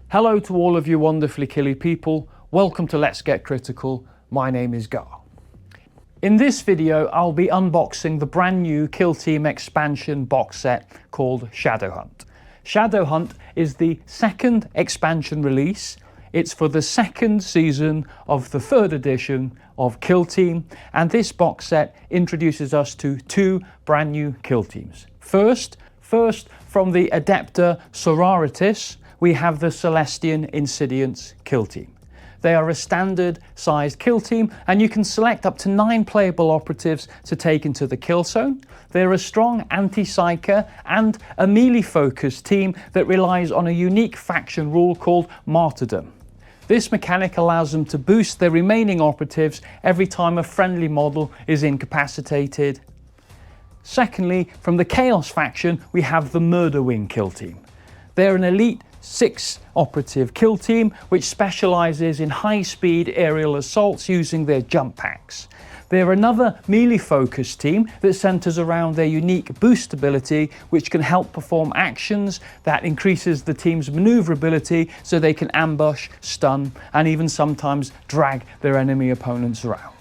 Hello to all of you wonderfully killy people. Welcome to Let's Get Critical. My name is Gar. In this video, I'll be unboxing the brand new Kill Team expansion box set called Shadowhunt. Shadowhunt is the second expansion release. It's for the second season of the third edition of Kill Team, and this box set introduces us to two brand new kill teams. First from the Adepta Sororitas, we have the Celestian Insidiants kill team. They are a standard sized kill team, and you can select up to 9 playable operatives to take into the kill zone. They're a strong anti-psyker and a melee focused team that relies on a unique faction rule called Martyrdom. This mechanic allows them to boost their remaining operatives every time a friendly model is incapacitated. Secondly, from the Chaos faction, we have the Murderwing kill team. They're an elite 6 operative kill team which specialises in high speed aerial assaults using their jump packs. They're another melee focused team that centres around their unique boost ability, which can help perform actions that increases the team's manoeuvrability so they can ambush, stun and even sometimes drag their enemy opponents around.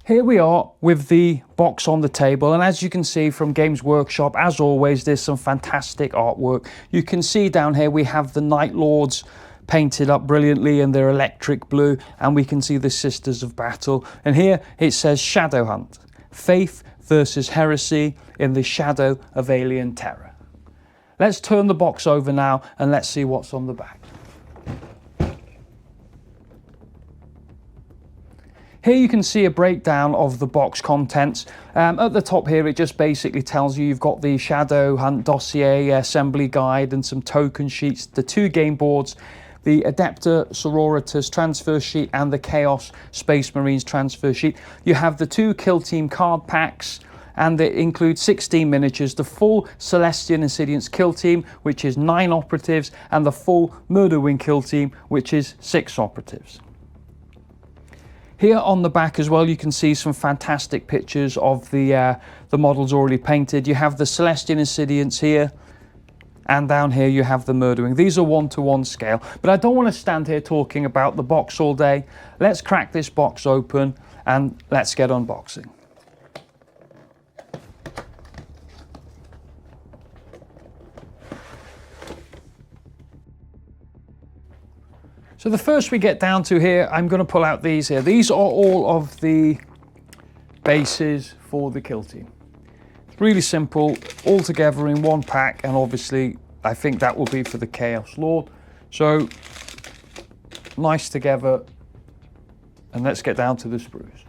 Here we are with the box on the table, and as you can see from Games Workshop, as always, there's some fantastic artwork. You can see down here we have the Night Lords painted up brilliantly in their electric blue, and we can see the Sisters of Battle. And here it says Shadowhunt, Faith versus Heresy in the Shadow of Alien Terror. Let's turn the box over now and let's see what's on the back. Here you can see a breakdown of the box contents. At the top here it just basically tells you you've got the Shadowhunt Dossier assembly guide and some token sheets, the 2 game boards, the Adepta Sororitas transfer sheet and the Chaos Space Marines transfer sheet. You have the 2 kill team card packs, and it includes 16 miniatures, the full Celestian Insidiants kill team, which is 9 operatives, and the full Murderwing kill team, which is 6 operatives. Here on the back as well, you can see some fantastic pictures of the models already painted. You have the Celestian Insidiants here, and down here you have the Murderwing. These are 1-to-1 scale, but I don't want to stand here talking about the box all day. Let's crack this box open and let's get unboxing. So the first we get down to here, I'm going to pull out these here. These are all of the bases for the kill team. It's really simple, all together in one pack, and obviously I think that will be for the Chaos Lord. So nice together, and let's get down to the sprues.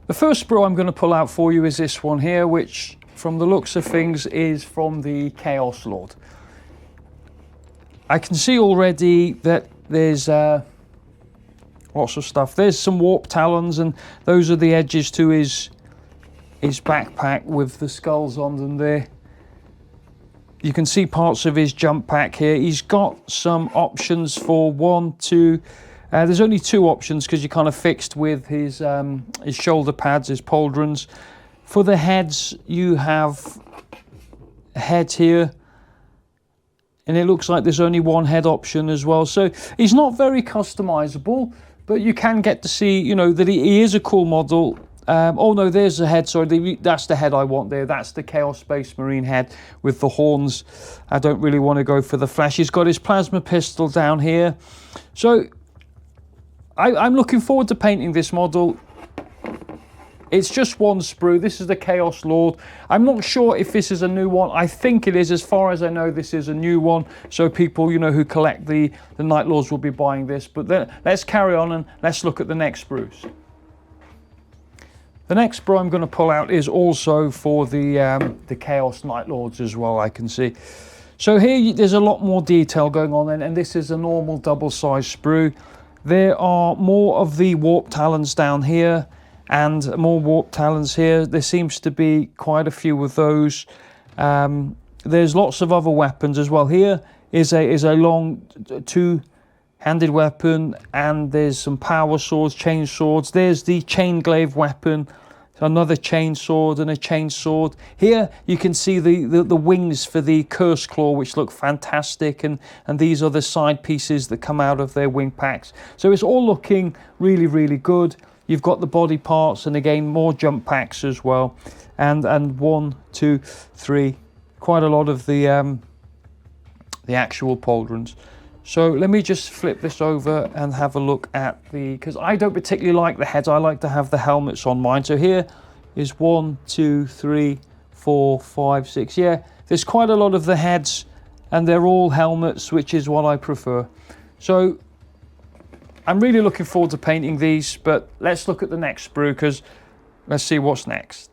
The first sprue I'm going to pull out for you is this one here, which from the looks of things is from the Chaos Lord. I can see already that there's lots of stuff. There's some warp talons, and those are the edges to his backpack with the skulls on them there. You can see parts of his jump pack here. He's got some options for 1, 2. There's only 2 options because you're kind of fixed with his shoulder pads, his pauldrons. For the heads, you have a head here. And it looks like there's only 1 head option as well. So he's not very customizable, but you can get to see, you know, that he is a cool model. Oh no, there's the head, sorry, that's the head I want there. That's the Chaos Space Marine head with the horns. I don't really want to go for the flash. He's got his plasma pistol down here. So I'm looking forward to painting this model. It's just 1 sprue. This is the Chaos Lord. I'm not sure if this is a new one. I think it is. As far as I know, this is a new one. So people, you know, who collect the Night Lords will be buying this. But let's carry on and let's look at the next sprues. The next sprue I'm going to pull out is also for the Chaos Night Lords as well, I can see. So here there's a lot more detail going on, and this is a normal double-sized sprue. There are more of the warp talons down here, and more warp talons here. There seems to be quite a few of those. There's lots of other weapons as well. Here is a long 2-handed weapon, and there's some power swords, chain swords. There's the chain glaive weapon. another chainsword and a chainsword. Here you can see the wings for the Curse Claw, which look fantastic, and these are the side pieces that come out of their wing packs. So it's all looking really, really good. You've got the body parts, and again more jump packs as well, and 1, 2, 3, quite a lot of the actual pauldrons. So let me just flip this over and have a look at because I don't particularly like the heads. I like to have the helmets on mine. So here is 1, 2, 3, 4, 5, 6. Yeah, there's quite a lot of the heads, and they're all helmets, which is what I prefer. So I'm really looking forward to painting these, but let's look at the next sprue, because let's see what's next.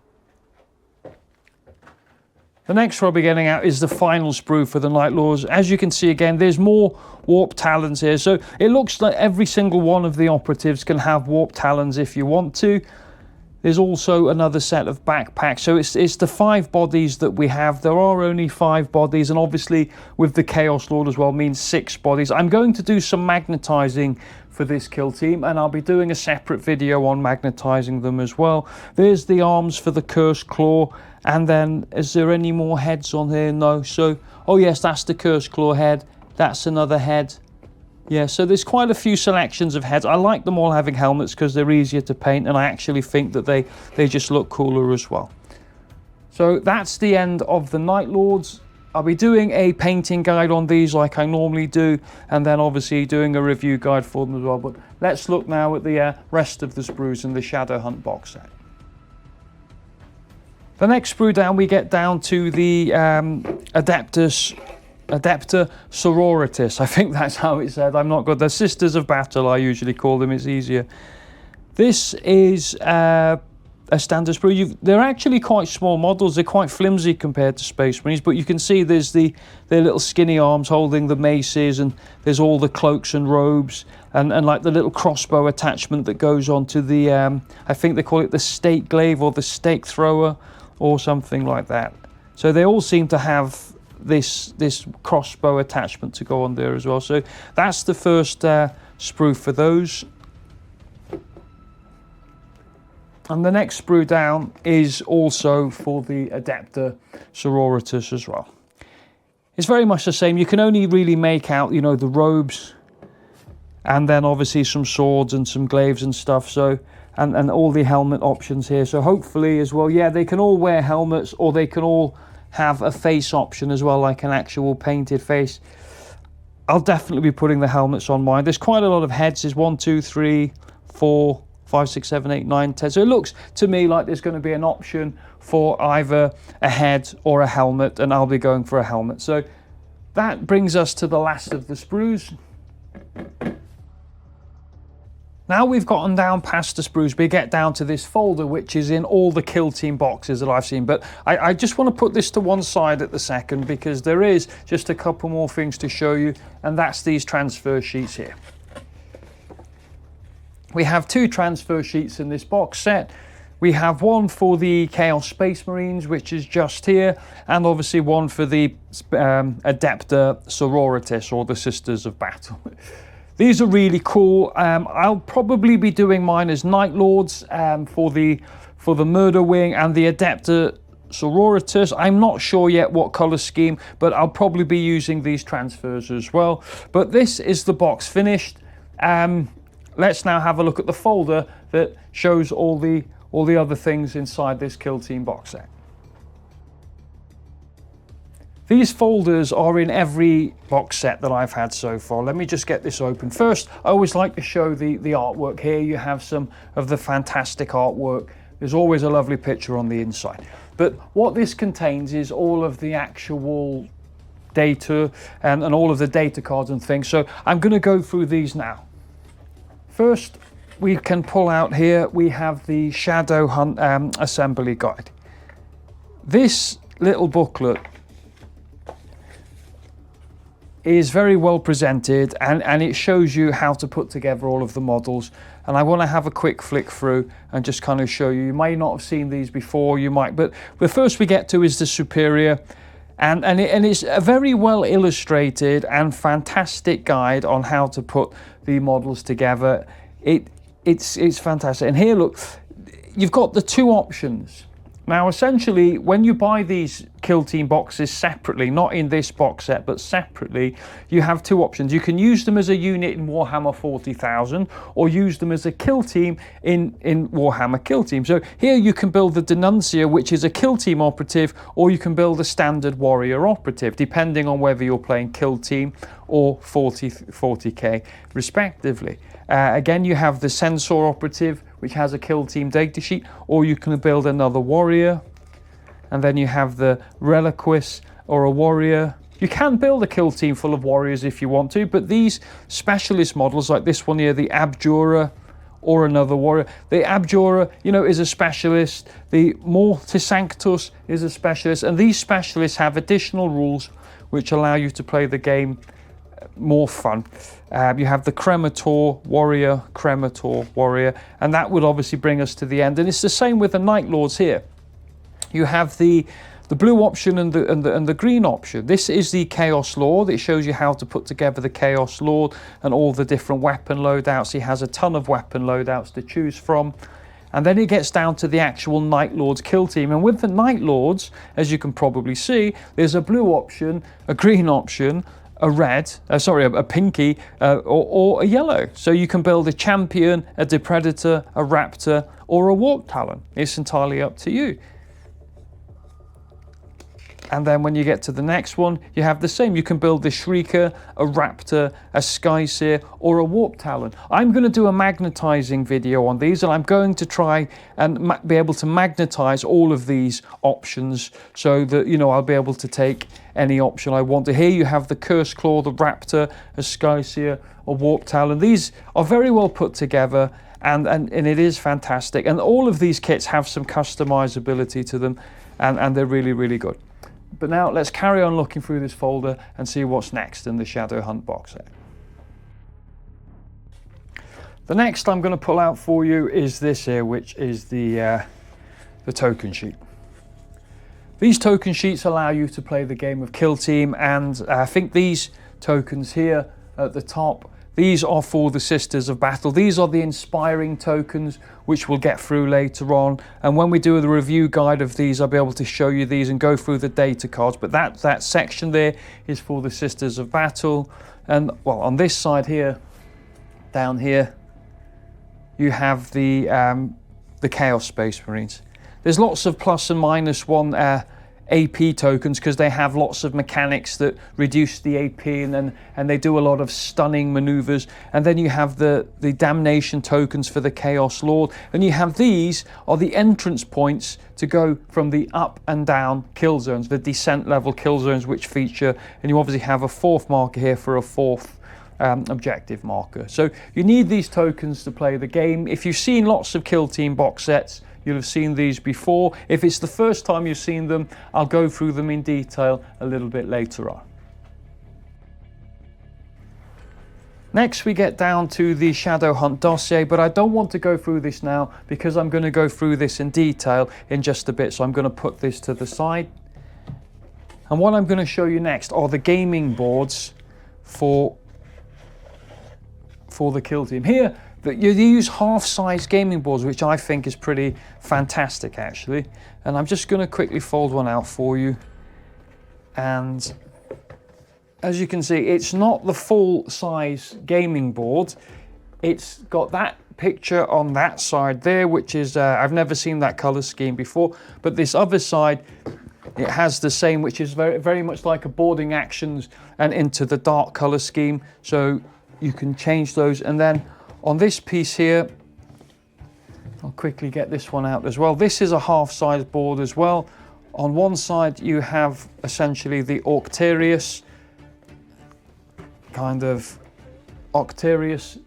The next one I'll be getting out is the final sprue for the Night Lords. As you can see again, there's more warp talons here. So it looks like every single one of the operatives can have warp talons if you want to. There's also another set of backpacks. So it's the 5 bodies that we have. There are only 5 bodies, and obviously with the Chaos Lord as well means 6 bodies. I'm going to do some magnetizing for this kill team, and I'll be doing a separate video on magnetizing them as well. There's the arms for the Cursed Claw. And then, is there any more heads on here? No. So, oh yes, that's the Cursed Claw head. That's another head. Yeah, so there's quite a few selections of heads. I like them all having helmets because they're easier to paint, and I actually think that they just look cooler as well. So that's the end of the Night Lords. I'll be doing a painting guide on these like I normally do, and then obviously doing a review guide for them as well. But let's look now at the rest of the sprues in the Shadowhunt box set. The next sprue down, we get down to the Adepta Sororitas. I think that's how it's said. I'm not good. The Sisters of Battle, I usually call them. It's easier. This is a standard sprue. They're actually quite small models. They're quite flimsy compared to Space Marines, but you can see there's their little skinny arms holding the maces, and there's all the cloaks and robes, and like the little crossbow attachment that goes onto the, I think they call it the stake glaive or the stake thrower, or something like that. So they all seem to have this crossbow attachment to go on there as well. So that's the first sprue for those. And the next sprue down is also for the Adepta Sororitas as well. It's very much the same. You can only really make out, you know, the robes, and then obviously some swords and some glaives and stuff. So and all the helmet options here. So hopefully as well, yeah, they can all wear helmets, or they can all have a face option as well, like an actual painted face. I'll definitely be putting the helmets on mine. There's quite a lot of heads. There's 1, 2, 3, 4, 5, 6, 7, 8, 9, 10. So it looks to me like there's going to be an option for either a head or a helmet, and I'll be going for a helmet. So that brings us to the last of the sprues. Now we've gotten down past the sprues, we get down to this folder, which is in all the Kill Team boxes that I've seen. But I just want to put this to one side at the second, because there is just a couple more things to show you, and that's these transfer sheets here. We have 2 transfer sheets in this box set. We have one for the Chaos Space Marines, which is just here, and obviously one for the Adepta Sororitas, or the Sisters of Battle. These are really cool. I'll probably be doing mine as Night Lords for the Murderwing and the Adepta Sororitas. I'm not sure yet what color scheme, but I'll probably be using these transfers as well. But this is the box finished. Let's now have a look at the folder that shows all the other things inside this Kill Team box set. These folders are in every box set that I've had so far. Let me just get this open. First, I always like to show the artwork. Here you have some of the fantastic artwork. There's always a lovely picture on the inside. But what this contains is all of the actual data and all of the data cards and things. So I'm going to go through these now. First, we can pull out here, we have the Shadowhunt assembly guide. This little booklet is very well presented, and it shows you how to put together all of the models. And I want to have a quick flick through and just kind of show you. You may not have seen these before, you might, but the first we get to is the Superior, and it's a very well illustrated and fantastic guide on how to put the models together. It's fantastic. And here, look, you've got the two options. Now, essentially, when you buy these Kill Team boxes separately, not in this box set, but separately, you have two options. You can use them as a unit in Warhammer 40,000, or use them as a Kill Team in Warhammer Kill Team. So here you can build the Denuncier, which is a Kill Team operative, or you can build a standard Warrior operative, depending on whether you're playing Kill Team or 40k, respectively. Again, you have the Censor operative, which has a Kill Team datasheet, or you can build another Warrior. And then you have the Reliquist or a Warrior. You can build a Kill Team full of Warriors if you want to, but these specialist models, like this one here, the Abjurer, or another Warrior. The Abjurer, you know, is a specialist. The Mortis Sanctus is a specialist, and these specialists have additional rules which allow you to play the game more fun. You have the Cremator Warrior, and that would obviously bring us to the end. And it's the same with the Night Lords here. You have the blue option and the green option. This is the Chaos Lord. It shows you how to put together the Chaos Lord and all the different weapon loadouts. He has a ton of weapon loadouts to choose from. And then it gets down to the actual Night Lords Kill Team. And with the Night Lords, as you can probably see, there's a blue option, a green option, a red, a pinky, or a yellow. So you can build a Champion, a Depredator, a Raptor, or a Warp Talon. It's entirely up to you. And then when you get to the next one, you have the same. You can build a Shrieker, a Raptor, a Skyseer, or a Warp Talon. I'm going to do a magnetizing video on these, and I'm going to try and be able to magnetize all of these options so that, you know, I'll be able to take any option I want to. Here you have the Curse Claw, the Raptor, a Skyseer, a Warp Talon. These are very well put together, and it is fantastic. And all of these kits have some customizability to them, and they're really, really good. But now let's carry on looking through this folder and see what's next in the Shadowhunt box set. The next I'm going to pull out for you is this here, which is the token sheet. These token sheets allow you to play the game of Kill Team, and I think these tokens here at the top, these are for the Sisters of Battle. These are the inspiring tokens, which we'll get through later on. And when we do the review guide of these, I'll be able to show you these and go through the data cards. But that section there is for the Sisters of Battle. And well, on this side here, down here, you have the Chaos Space Marines. There's lots of plus and minus one AP tokens because they have lots of mechanics that reduce the AP, and they do a lot of stunning maneuvers. And then you have the damnation tokens for the Chaos Lord, and you have these are the entrance points to go from the up and down kill zones, the descent level kill zones, which feature, and you obviously have a fourth marker here for a fourth objective marker. So you need these tokens to play the game. If you've seen lots of Kill Team box sets, you'll have seen these before. If it's the first time you've seen them, I'll go through them in detail a little bit later on. Next we get down to the Shadowhunt Dossier, but I don't want to go through this now because I'm going to go through this in detail in just a bit. So I'm going to put this to the side. And what I'm going to show you next are the gaming boards for the Kill Team. Here, you use half-size gaming boards, which I think is pretty fantastic actually. And I'm just going to quickly fold one out for you. And as you can see, it's not the full-size gaming board. It's got that picture on that side there, which is, I've never seen that color scheme before. But this other side, it has the same, which is very, very much like a boarding actions and into the dark color scheme. So you can change those. And then on this piece here, I'll quickly get this one out as well. This is a half-size board as well. On one side you have essentially the Octarius, kind of Octarius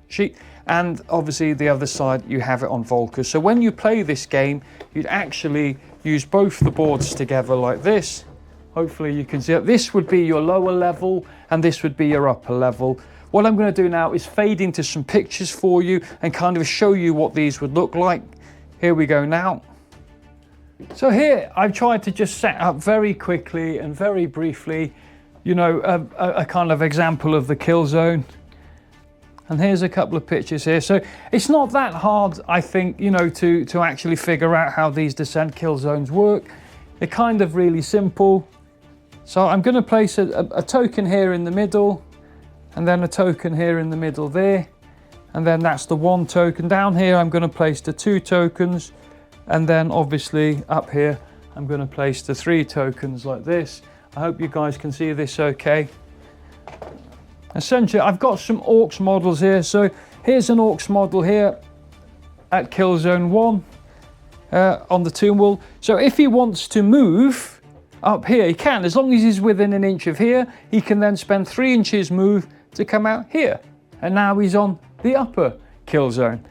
sheet, and obviously the other side you have it on Volker. So when you play this game, you'd actually use both the boards together like this. Hopefully you can see it. This would be your lower level and this would be your upper level. What I'm going to do now is fade into some pictures for you and kind of show you what these would look like. Here we go now. So here I've tried to just set up very quickly and very briefly, you know, a kind of example of the kill zone. And here's a couple of pictures here. So it's not that hard, I think, you know, to actually figure out how these Descent Killzones work. They're kind of really simple. So I'm going to place a token here in the middle, and then a token here in the middle there. And then that's the one token. Down here, I'm going to place the 2 tokens. And then obviously up here, I'm going to place the 3 tokens like this. I hope you guys can see this okay. Essentially, I've got some Orcs models here. So here's an Orcs model here at Killzone 1 on the tomb wall. So if he wants to move up here, he can. As long as he's within an inch of here, he can then spend 3 inches move to come out here. And now he's on the upper Killzone.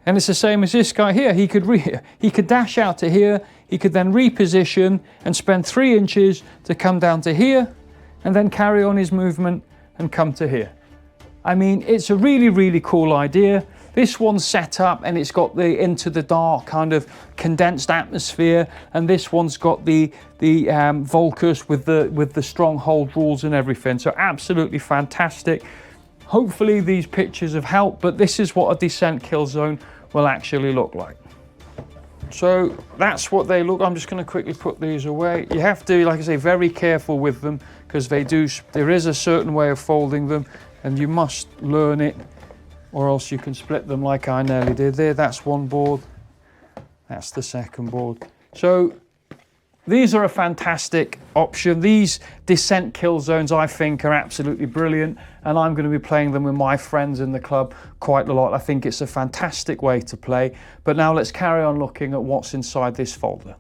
And it's the same as this guy here. He could dash out to here. He could then reposition and spend 3 inches to come down to here, and then carry on his movement and come to here. I mean, it's a really, really cool idea. This one's set up and it's got the Into the Dark kind of condensed atmosphere, and this one's got the Volcus with the stronghold rules and everything. So absolutely fantastic. Hopefully these pictures have helped, but this is what a Descent Killzone will actually look like. So that's what they look. I'm just going to quickly put these away. You have to, like I say, very careful with them, because there is a certain way of folding them, and you must learn it, or else you can split them like I nearly did there. That's one board. That's the second board. So these are a fantastic option. These Descent Killzones, I think, are absolutely brilliant, and I'm going to be playing them with my friends in the club quite a lot. I think it's a fantastic way to play. But now let's carry on looking at what's inside this folder.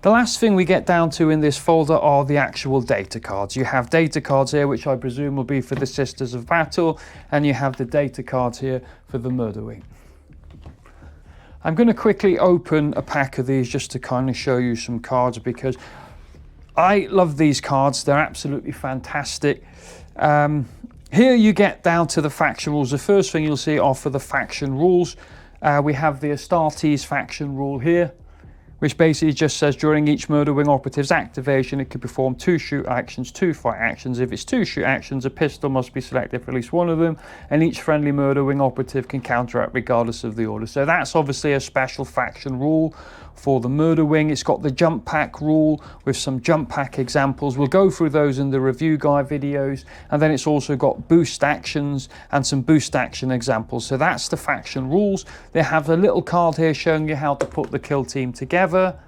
The last thing we get down to in this folder are the actual data cards. You have data cards here, which I presume will be for the Sisters of Battle, and you have the data cards here for the Murderwing. I'm going to quickly open a pack of these just to kind of show you some cards, because I love these cards. They're absolutely fantastic. Here you get down to the faction rules. The first thing you'll see are for the faction rules. We have the Astartes faction rule here, which basically just says during each Murderwing operative's activation, it can perform 2 shoot actions, 2 fight actions. If it's 2 shoot actions, a pistol must be selected for at least one of them, and each friendly Murderwing operative can counteract regardless of the order. So that's obviously a special faction rule for the Murderwing. It's got the jump pack rule with some jump pack examples. We'll go through those in the review guide videos. And then it's also got boost actions and some boost action examples. So that's the faction rules. They have a little card here showing you how to put the kill team together.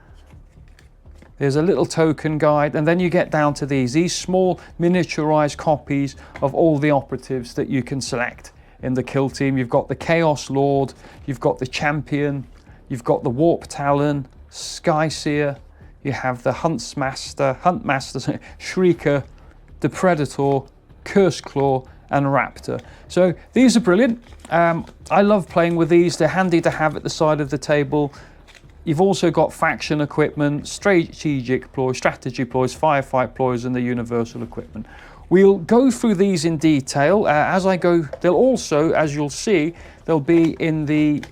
There's a little token guide, and then you get down to these small miniaturized copies of all the operatives that you can select in the kill team. You've got the Chaos Lord, you've got the Champion, you've got the Warp Talon, Skyseer, you have the Huntmaster, Shrieker, the Predator, Curse Claw, and Raptor. So these are brilliant. I love playing with these. They're handy to have at the side of the table. You've also got faction equipment, strategic ploys, strategy ploys, firefight ploys, and the universal equipment. We'll go through these in detail as I go. They'll also, as you'll see, they'll be in the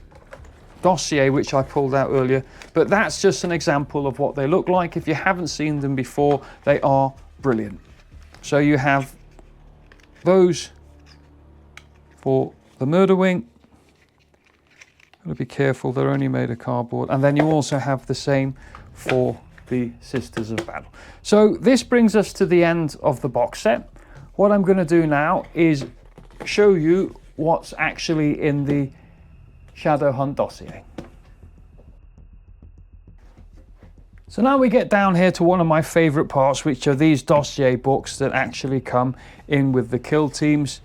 dossier which I pulled out earlier, but that's just an example of what they look like. If you haven't seen them before, they are brilliant. So you have those for the Murderwing. Gotta be careful, they're only made of cardboard. And then you also have the same for the Sisters of Battle. So this brings us to the end of the box set. What I'm going to do now is show you what's actually in the Shadowhunt Dossier. So now we get down here to one of my favorite parts, which are these dossier books that actually come in with the kill teams.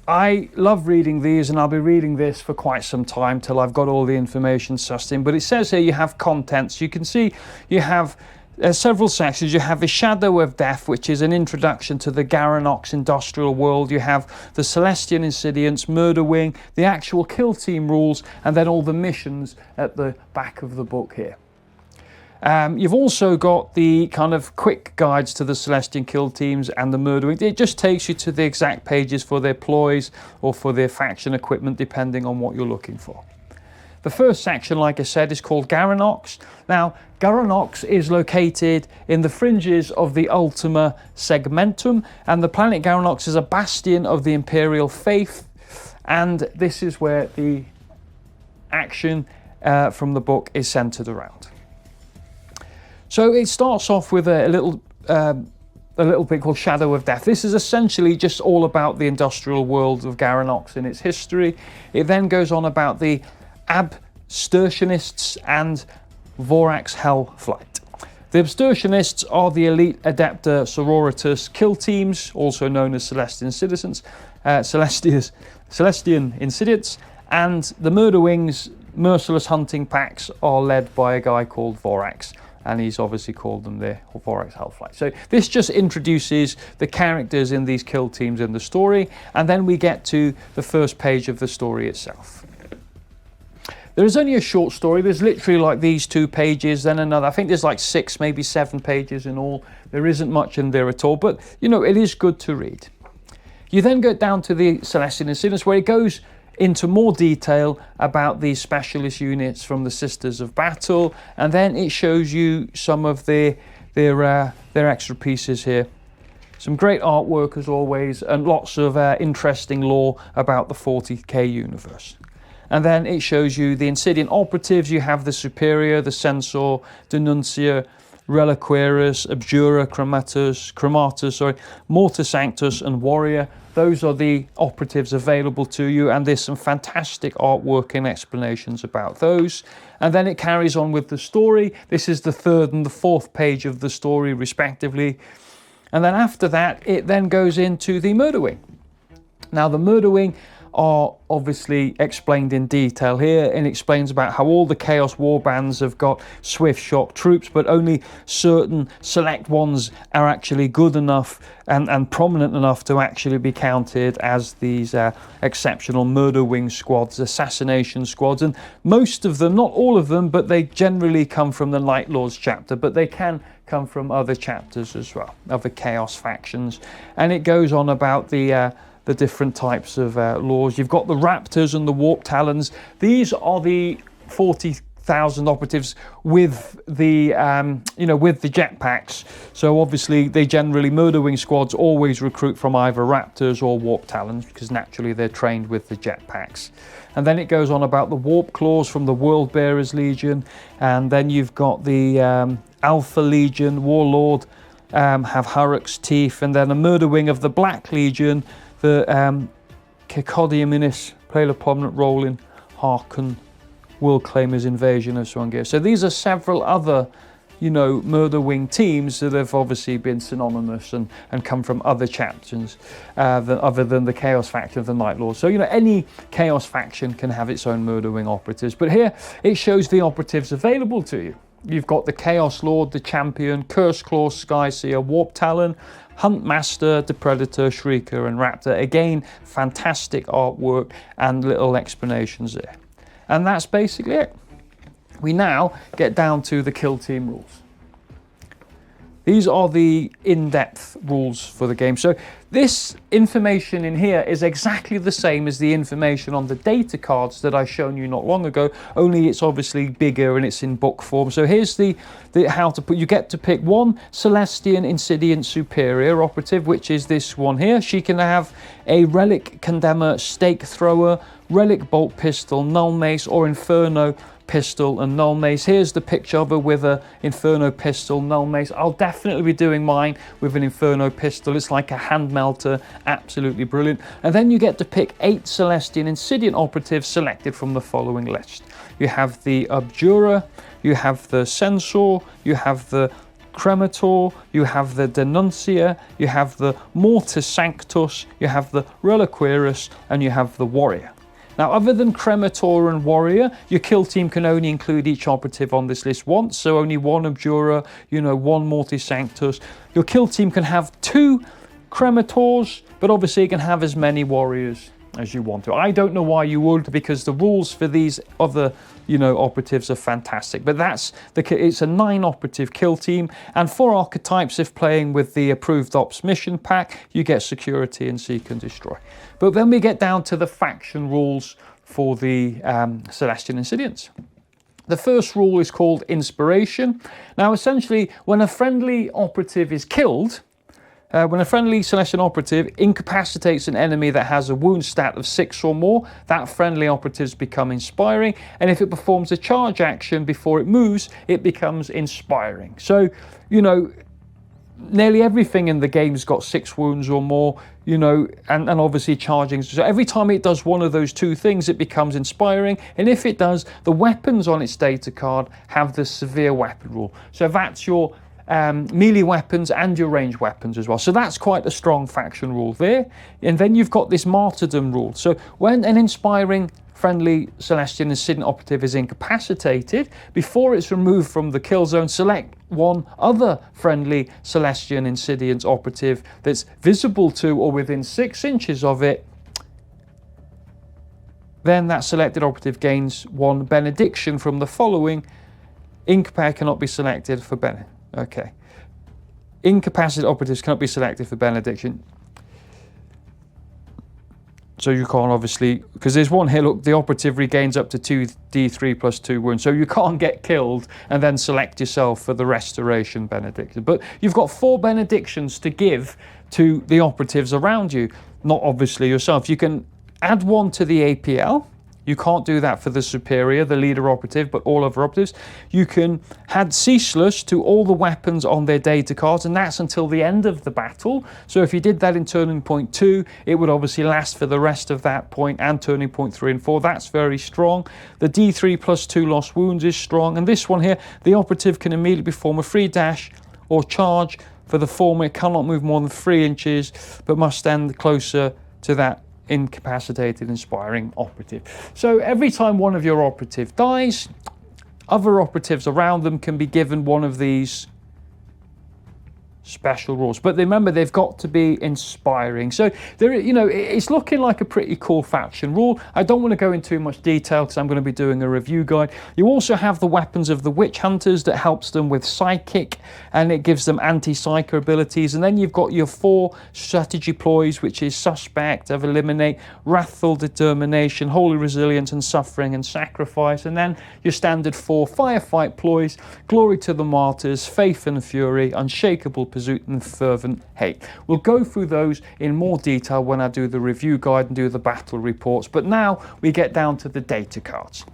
I love reading these, and I'll be reading this for quite some time till I've got all the information sussed in. But it says here you have contents. You can see you have several sections. You have the Shadow of Death, which is an introduction to the Garanox industrial world. You have the Celestian Insidiants, Murderwing, the actual kill team rules, and then all the missions at the back of the book here. You've also got the kind of quick guides to the Celestian kill teams and the Murderwing. It just takes you to the exact pages for their ploys or for their faction equipment, depending on what you're looking for. The first section, like I said, is called Garanox. Now, Garanox is located in the fringes of the Ultima Segmentum, and the planet Garanox is a bastion of the Imperial faith, and this is where the action from the book is centered around. So it starts off with a little bit called Shadow of Death. This is essentially just all about the industrial world of Garanox and its history. It then goes on about the Abstertionists and Vorax Hellflight. The Abstertionists are the elite Adepta Sororitas kill teams, also known as Celestian Insidiants, and the Murderwing's merciless hunting packs are led by a guy called Vorax, and he's obviously called them the Vorax Hellflight. So this just introduces the characters in these kill teams in the story, and then we get to the first page of the story itself. There is only a short story. There's literally like these 2 pages, then another. I think there's like 6, maybe 7 pages in all. There isn't much in there at all, but you know, it is good to read. You then go down to the Celestian Insidiants, where it goes into more detail about these specialist units from the Sisters of Battle, and then it shows you some of their extra pieces here. Some great artwork as always, and lots of interesting lore about the 40k universe. And then it shows you the Insidiant operatives. You have the Superior, the Censor, Denuncia, Reliquarius, Abjura, Crematus, Mortis Sanctus, and Warrior. Those are the operatives available to you, and there's some fantastic artwork and explanations about those. And then it carries on with the story. This is the 3rd and the 4th page of the story, respectively. And then after that, it then goes into the Murderwing. Now, the Murderwing are obviously explained in detail here, and explains about how all the Chaos Warbands have got swift shock troops, but only certain select ones are actually good enough and prominent enough to actually be counted as these exceptional Murderwing squads, assassination squads. And most of them, not all of them, but they generally come from the Night Lords chapter, but they can come from other chapters as well, other Chaos factions. And it goes on about the different types of laws. You've got the Raptors and the Warp Talons. These are the 40,000 operatives with the with the jetpacks. So obviously they generally, Murderwing squads always recruit from either Raptors or Warp Talons, because naturally they're trained with the jetpacks. And then it goes on about the Warp Claws from the World Bearers Legion, and then you've got the Alpha Legion, Warlord, have Hurrick's Teeth, and then a Murderwing of the Black Legion. The Cacodiuminis played a prominent role in Harkon World Claimer's invasion of Swangia. So these are several other, Murderwing teams that have obviously been synonymous and come from other chapters other than the Chaos faction of the Night Lords. So, any Chaos faction can have its own Murderwing operatives. But here, it shows the operatives available to you. You've got the Chaos Lord, the Champion, Curse Claw, Skyseer, Warp Talon, Huntmaster, the Predator, Shrieker, and Raptor. Again, fantastic artwork and little explanations there. And that's basically it. We now get down to the kill team rules. These are the in-depth rules for the game. So this information in here is exactly the same as the information on the data cards that I've shown you not long ago, only it's obviously bigger and it's in book form. So here's the how to put, you get to pick one Celestian Insidiant Superior operative, which is this one here. She can have a Relic Condemner Stake Thrower, Relic Bolt Pistol, Null Mace, or Inferno Pistol and Null Mace. Here's the picture of her with a Inferno Pistol, Null Mace. I'll definitely be doing mine with an Inferno Pistol. It's like a hand melter, absolutely brilliant. And then you get to pick 8 Celestian Insidiant operatives selected from the following list. You have the Abjura, you have the Censor, you have the Cremator, you have the Denuncia, you have the Mortis Sanctus, you have the Reliquarius, and you have the Warrior. Now, other than Cremator and Warrior, your kill team can only include each operative on this list once, so only one Abjura, one Mortis Sanctus. Your kill team can have 2 Cremators, but obviously you can have as many Warriors as you want to. I don't know why you would, because the rules for these other operatives are fantastic. But it's a 9 operative kill team, and 4 archetypes. If playing with the approved ops mission pack, you get security and seek and destroy. But then we get down to the faction rules for the Celestian Insidiants. The first rule is called Inspiration. Now, essentially, when a friendly operative is killed, when a friendly Celestian operative incapacitates an enemy that has a wound stat of 6 or more, that friendly operatives become inspiring. And if it performs a charge action before it moves, it becomes inspiring. So, you know, nearly everything in the game's got 6 wounds or more, you know, and obviously charging. So every time it does one of those two things, it becomes inspiring. And if it does, the weapons on its data card have the severe weapon rule. So that's your melee weapons and your ranged weapons as well. So that's quite a strong faction rule there. And then you've got this martyrdom rule. So when an inspiring friendly Celestian Insidiant operative is incapacitated, before it's removed from the kill zone, select one other friendly Celestian Insidiant operative that's visible to or within 6 inches of it. Then that selected operative gains 1 benediction from the following. Incapacitate cannot be selected for benediction. Okay. Incapacitated operatives cannot be selected for benediction. So you can't obviously, because there's one here, look, the operative regains up to 2d3 plus 2 wounds. So you can't get killed and then select yourself for the restoration benediction. But you've got 4 benedictions to give to the operatives around you, not obviously yourself. You can add 1 to the APL. You can't do that for the superior, the leader operative, but all other operatives. You can add ceaseless to all the weapons on their data cards, and that's until the end of the battle. So if you did that in turning point 2, it would obviously last for the rest of that point and turning point 3 and 4. That's very strong. The D3 plus 2 lost wounds is strong. And this one here, the operative can immediately perform a free dash or charge. For the former, it cannot move more than 3 inches, but must stand closer to that incapacitated inspiring operative. So every time one of your operative dies, other operatives around them can be given one of these special rules, but remember, they've got to be inspiring. So there, you know, it's looking like a pretty cool faction rule. I don't want to go into too much detail because I'm going to be doing a review guide. You also have the weapons of the witch hunters that helps them with psychic, and it gives them anti-psycho abilities. And then you've got your 4 strategy ploys, which is suspect, of eliminate, wrathful determination, holy resilience, and suffering and sacrifice. And then your standard 4 firefight ploys: glory to the martyrs, faith and fury, unshakable pursuit, and fervent hate. We'll go through those in more detail when I do the review guide and do the battle reports, but now we get down to the data cards.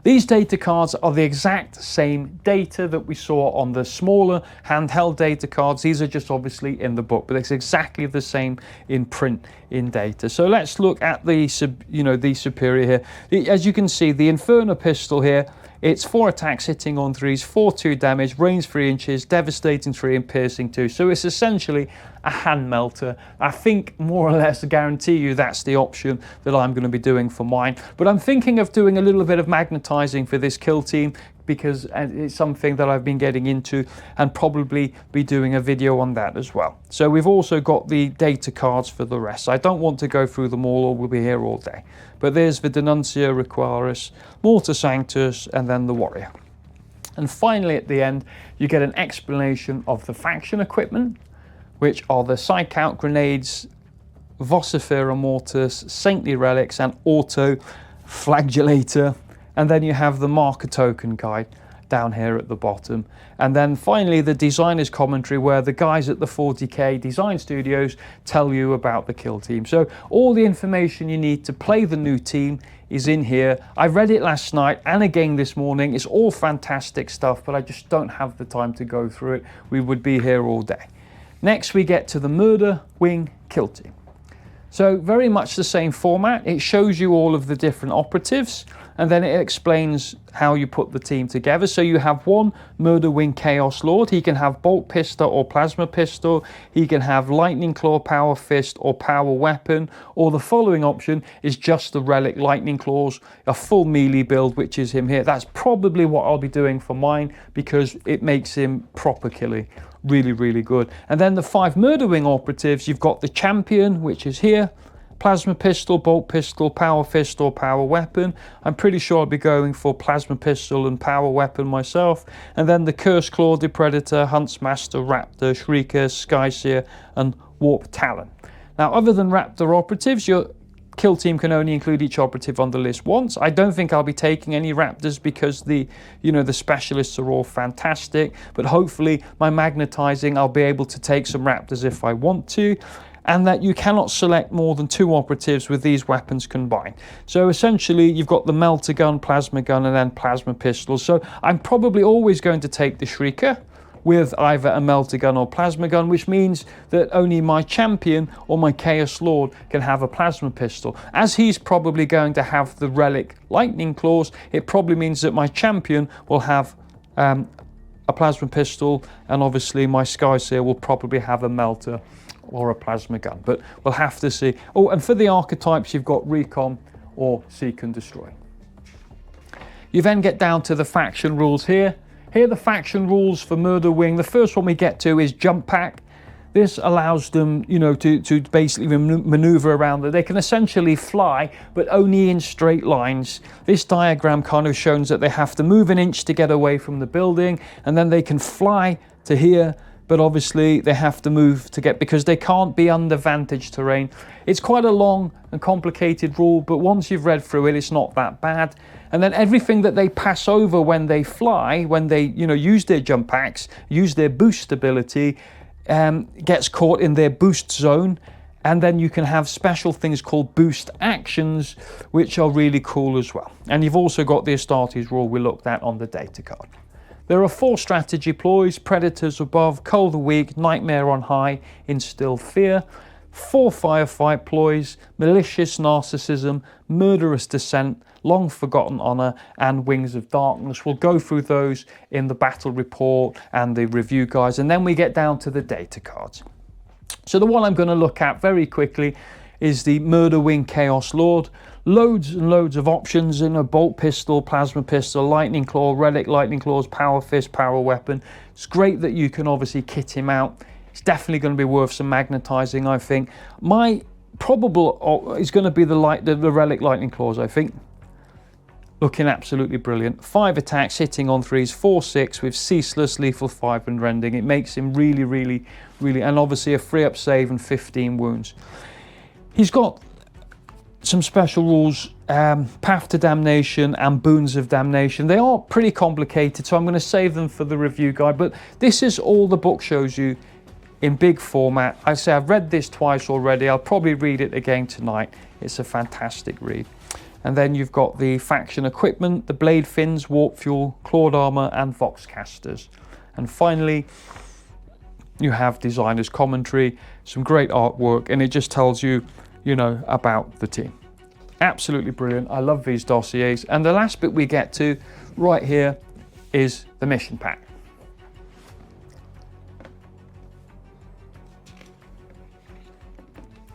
These data cards are the exact same data that we saw on the smaller handheld data cards. These are just obviously in the book, but it's exactly the same in print in data. So let's look at the the superior here. As you can see, the Inferno pistol here, it's 4 attacks hitting on 3s, 4-2 damage, range 3 inches, devastating 3 and piercing 2. So it's essentially a hand melter. I think more or less I guarantee you that's the option that I'm going to be doing for mine. But I'm thinking of doing a little bit of magnetizing for this kill team, because it's something that I've been getting into, and probably be doing a video on that as well. So we've also got the data cards for the rest. I don't want to go through them all, or we'll be here all day. But there's the Denuncia Requiris, Morta Sanctus, and then the Warrior. And finally at the end, you get an explanation of the faction equipment, which are the Psych Out Grenades, Vocifera Mortis, Saintly Relics, and Auto Flagellator. And then you have the marker token guide down here at the bottom. And then finally the designer's commentary, where the guys at the 40K Design Studios tell you about the kill team. So all the information you need to play the new team is in here. I read it last night and again this morning. It's all fantastic stuff, but I just don't have the time to go through it. We would be here all day. Next we get to the Murderwing kill team. So very much the same format. It shows you all of the different operatives, and then it explains how you put the team together. So you have one Murderwing Chaos Lord. He can have Bolt Pistol or Plasma Pistol. He can have Lightning Claw, Power Fist, or Power Weapon. Or the following option is just the Relic Lightning Claws, a full melee build, which is him here. That's probably what I'll be doing for mine, because it makes him proper killy. Really, really good. And then the 5 Murderwing operatives, you've got the Champion, which is here. Plasma Pistol, Bolt Pistol, Power Fist, or Power Weapon. I'm pretty sure I'll be going for Plasma Pistol and Power Weapon myself. And then the Curse Claw, Predator, Huntsmaster, Raptor, Shrieker, Skyseer, and Warp Talon. Now, other than Raptor operatives, your kill team can only include each operative on the list once. I don't think I'll be taking any raptors because the specialists are all fantastic, but hopefully my magnetizing, I'll be able to take some raptors if I want to, and that you cannot select more than 2 operatives with these weapons combined. So essentially you've got the melter gun, plasma gun, and then plasma pistol. So I'm probably always going to take the Shrieker with either a melter gun or plasma gun, which means that only my champion or my Chaos Lord can have a plasma pistol. As he's probably going to have the relic lightning claws, it probably means that my champion will have a plasma pistol, and obviously my Skyseer will probably have a melter or a plasma gun, but we'll have to see. Oh, and for the archetypes, you've got Recon or Seek and Destroy. You then get down to the faction rules here. Here are the faction rules for Murderwing. The first one we get to is Jump Pack. This allows them, to basically maneuver around. They can essentially fly, but only in straight lines. This diagram kind of shows that they have to move an inch to get away from the building, and then they can fly to here, but obviously they have to move to get, because they can't be under vantage terrain. It's quite a long and complicated rule, but once you've read through it, it's not that bad. And then everything that they pass over when they fly, when they use their jump packs, use their boost ability, gets caught in their boost zone. And then you can have special things called boost actions, which are really cool as well. And you've also got the Astartes rule we looked at on the data card. There are 4 strategy ploys: Predators above, Cold or Weak, Nightmare on high, Instill fear. 4 firefight ploys: Malicious narcissism, Murderous descent, Long forgotten honor, and Wings of darkness. We'll go through those in the battle report and the review guides, and then we get down to the data cards. So the one I'm going to look at very quickly is the Murderwing Chaos Lord. Loads and loads of options in a bolt pistol, plasma pistol, lightning claw, relic lightning claws, power fist, power weapon. It's great that you can obviously kit him out. It's definitely going to be worth some magnetizing, I think. My probable is going to be the relic lightning claws, I think. Looking absolutely brilliant. 5 attacks, hitting on 3s, 4/6 with ceaseless, lethal 5 and rending. It makes him really, really, really, and obviously a 3-up save and 15 wounds. He's got some special rules, Path to Damnation and Boons of Damnation. They are pretty complicated, so I'm going to save them for the review guide, but this is all the book shows you in big format. I say I've read this twice already. I'll probably read it again tonight. It's a fantastic read. And then you've got the faction equipment, the blade fins, warp fuel, clawed armor, and vox casters. And finally, you have designer's commentary, some great artwork, and it just tells you, about the team. Absolutely brilliant. I love these dossiers. And the last bit we get to right here is the mission pack.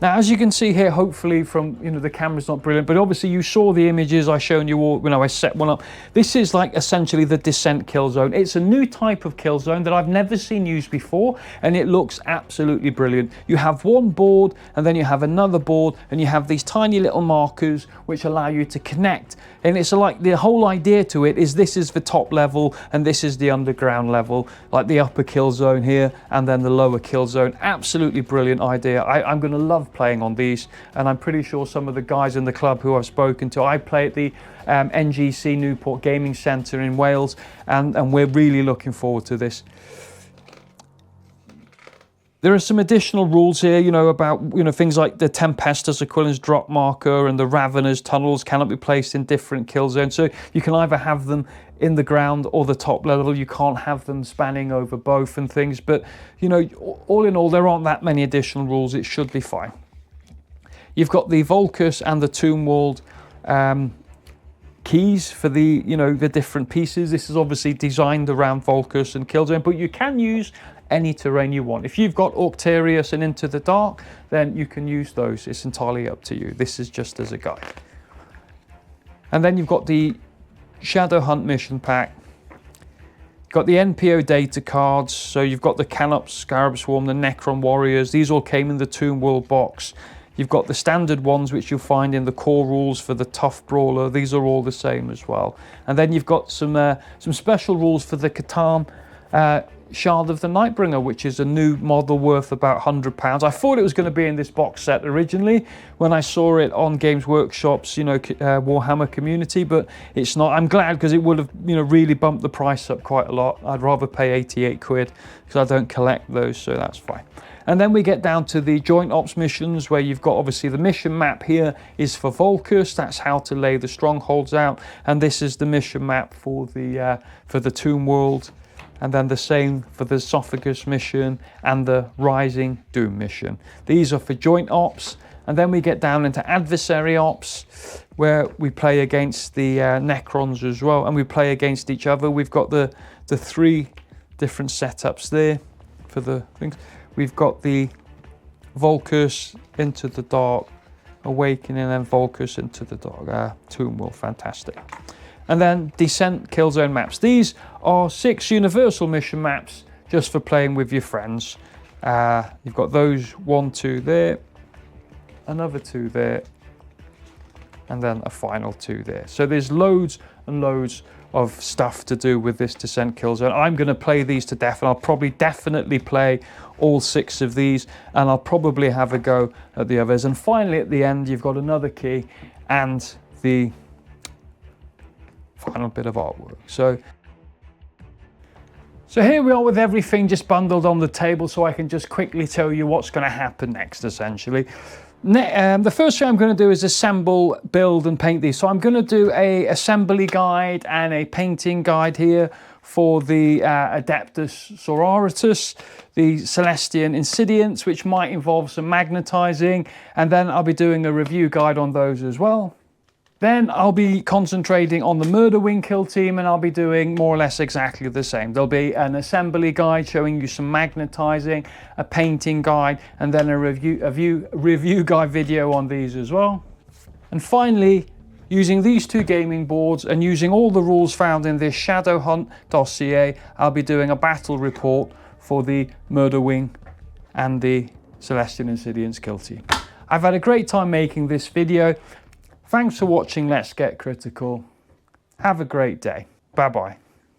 Now, as you can see here, hopefully from, the camera's not brilliant, but obviously you saw the images I shown you all, I set one up. This is like essentially the Descent Killzone. It's a new type of Killzone that I've never seen used before, and it looks absolutely brilliant. You have one board, and then you have another board, and you have these tiny little markers which allow you to connect. And it's like the whole idea to it is this is the top level, and this is the underground level, like the upper Killzone here, and then the lower Killzone. Absolutely brilliant idea. I'm going to love playing on these, and I'm pretty sure some of the guys in the club who I've spoken to, I play at the NGC Newport Gaming Centre in Wales, and we're really looking forward to this. There are some additional rules here, about, things like the Tempestus Aquilon's drop marker and the Ravener's tunnels cannot be placed in different kill zones. So you can either have them in the ground or the top level. You can't have them spanning over both and things. But, all in all, there aren't that many additional rules. It should be fine. You've got the Volcus and the Tomb Walled keys for the, the different pieces. This is obviously designed around Volcus and Killzone, but you can use any terrain you want. If you've got Octarius and Into the Dark, then you can use those. It's entirely up to you. This is just as a guide. And then you've got the Shadowhunt mission pack. You've got the NPO data cards. So you've got the Canops, Scarab Swarm, the Necron Warriors. These all came in the Tomb World box. You've got the standard ones which you'll find in the core rules for the Tough Brawler. These are all the same as well. And then you've got some special rules for the Catan Shard of the Nightbringer, which is a new model worth about £100. I thought it was going to be in this box set originally when I saw it on Games Workshop's, Warhammer community, but it's not. I'm glad, because it would have, really bumped the price up quite a lot. I'd rather pay 88 quid because I don't collect those, so that's fine. And then we get down to the joint ops missions, where you've got obviously the mission map here is for Volkus. That's how to lay the strongholds out, and this is the mission map for the Tomb World, and then the same for the Esophagus mission and the Rising Doom mission. These are for joint ops. And then we get down into adversary ops, where we play against the Necrons as well, and we play against each other. We've got the 3 different setups there for the things. We've got the Volkus Into the Dark, Awakening, and then Volkus Into the Dark, Tomb World, fantastic. And then Descent Killzone maps. These are 6 universal mission maps just for playing with your friends. You've got those 1, 2 there, another 2 there, and then a final 2 there. So there's loads and loads of stuff to do with this Descent Killzone. I'm going to play these to death, and I'll probably definitely play all 6 of these, and I'll probably have a go at the others. And finally at the end, you've got another key and the final bit of artwork. So here we are with everything just bundled on the table, so I can just quickly tell you what's going to happen next, essentially. The first thing I'm going to do is assemble, build and paint these. So I'm going to do a assembly guide and a painting guide here for the Adeptus Sororitas, the Celestian Insidiants, which might involve some magnetizing, and then I'll be doing a review guide on those as well. Then I'll be concentrating on the Murderwing kill team, and I'll be doing more or less exactly the same. There'll be an assembly guide showing you some magnetizing, a painting guide, and then a review guide video on these as well. And finally, using these 2 gaming boards and using all the rules found in this Shadowhunt Dossier, I'll be doing a battle report for the Murderwing and the Celestian Insidiants kill team. I've had a great time making this video. Thanks for watching Let's Get Critical. Have a great day. Bye-bye.